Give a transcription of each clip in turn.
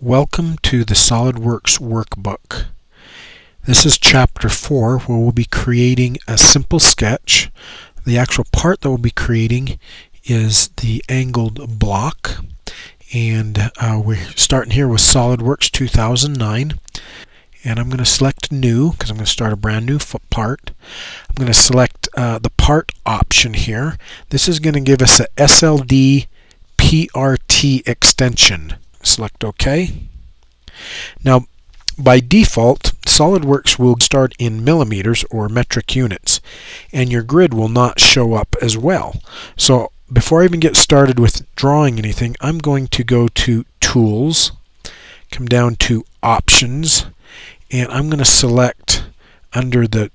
Welcome to the Solidworks workbook. This is chapter 4 where we'll be creating a simple sketch. The actual part that we'll be creating is the angled block, and we're starting here with Solidworks 2009, and I'm going to select new because I'm going to start a brand new part. I'm going to select the part option here. This is going to give us a SLD PRT extension. Select OK. Now, by default, Solidworks will start in millimeters or metric units, and your grid will not show up as well. So before I even get started with drawing anything, I'm going to go to Tools, come down to Options, and I'm going to select under the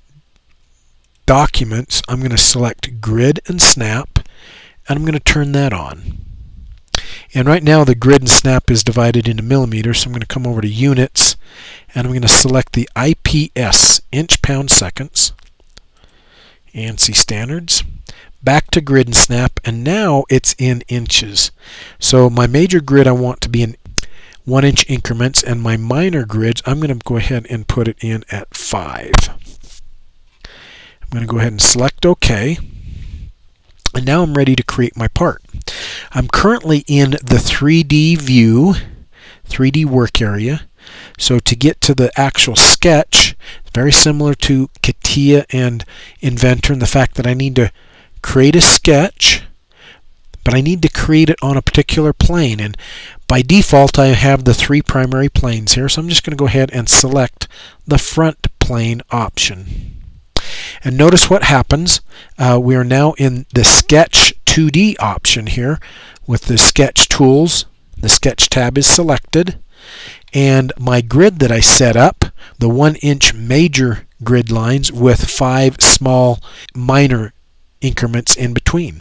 Documents, I'm going to select Grid and Snap, and I'm going to turn that on. And right now the grid and snap is divided into millimeters, so I'm going to come over to Units, and I'm going to select the IPS, inch pound seconds, ANSI standards, back to grid and snap, and now it's in inches. So my major grid I want to be in 1 inch increments, and my minor grids I'm going to go ahead and put it in at 5. I'm going to go ahead and select OK. And now I'm ready to create my part. I'm currently in the 3D view, 3D work area. So to get to the actual sketch, it's very similar to CATIA and Inventor in the fact that I need to create a sketch, but I need to create it on a particular plane. And by default, I have the 3 primary planes here. So I'm just going to go ahead and select the front plane option. And notice what happens. We are now in the Sketch 2D option here with the Sketch Tools. The Sketch tab is selected. And my grid that I set up, the 1 inch major grid lines with 5 small minor increments in between.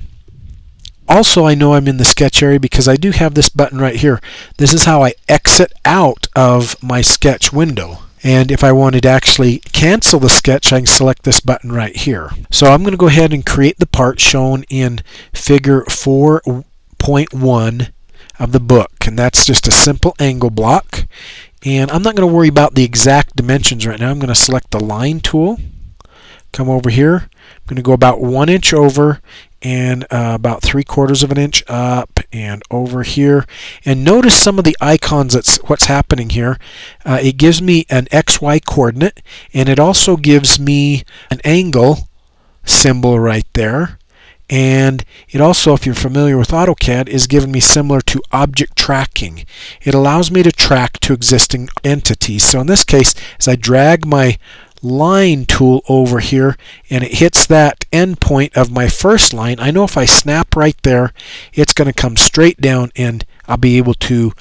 Also, I know I'm in the sketch area because I do have this button right here. This is how I exit out of my sketch window. And if I wanted to actually cancel the sketch, I can select this button right here. So I'm going to go ahead and create the part shown in figure 4.1 of the book. And that's just a simple angle block. And I'm not going to worry about the exact dimensions right now. I'm going to select the line tool, come over here. I'm going to go about 1 inch over and about 3/4 of an inch up and over here. And notice some of the icons, that's what's happening here. It gives me an XY coordinate, and it also gives me an angle symbol right there. And it also, if you're familiar with AutoCAD, is giving me similar to object tracking. It allows me to track to existing entities. So in this case, as I drag my line tool over here and it hits that end point of my first line, I know if I snap right there, it's going to come straight down and I'll be able to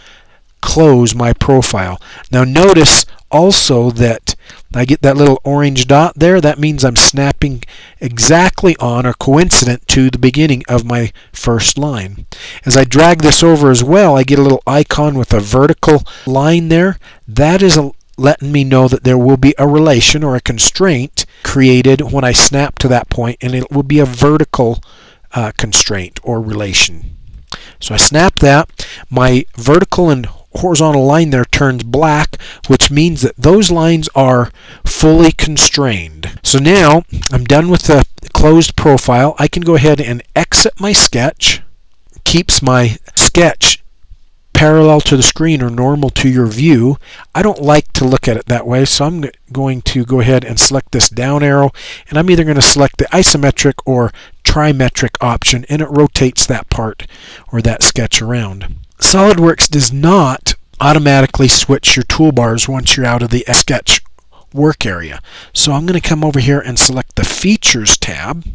close my profile. Now notice also that I get that little orange dot there. That means I'm snapping exactly on or coincident to the beginning of my first line. As I drag this over as well, I get a little icon with a vertical line there. That is letting me know that there will be a relation or a constraint created when I snap to that point, and it will be a vertical constraint or relation. So I snap that. My vertical and horizontal line there turns black, which means that those lines are fully constrained. So now I'm done with the closed profile. I can go ahead and exit my sketch. Keeps my sketch parallel to the screen or normal to your view. I don't like to look at it that way, so I'm going to go ahead and select this down arrow, and I'm either going to select the isometric or trimetric option, and it rotates that part or that sketch around. Solidworks does not automatically switch your toolbars once you're out of the sketch work area. So I'm going to come over here and select the Features tab,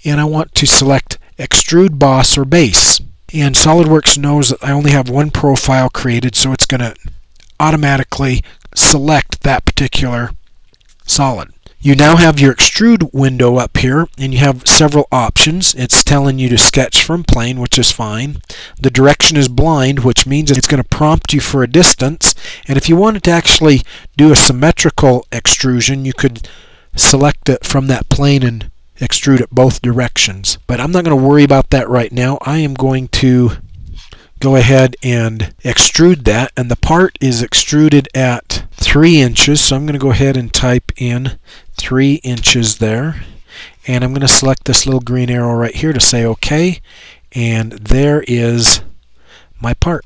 and I want to select Extrude Boss or Base. And SolidWorks knows that I only have one profile created, so it's going to automatically select that particular solid. You now have your extrude window up here, and you have several options. It's telling you to sketch from plane, which is fine. The direction is blind, which means it's going to prompt you for a distance. And if you wanted to actually do a symmetrical extrusion, you could select it from that plane and extrude it both directions. But I'm not going to worry about that right now. I am going to go ahead and extrude that, and the part is extruded at 3 inches, so I'm going to go ahead and type in 3 inches there, and I'm going to select this little green arrow right here to say OK, and there is my part.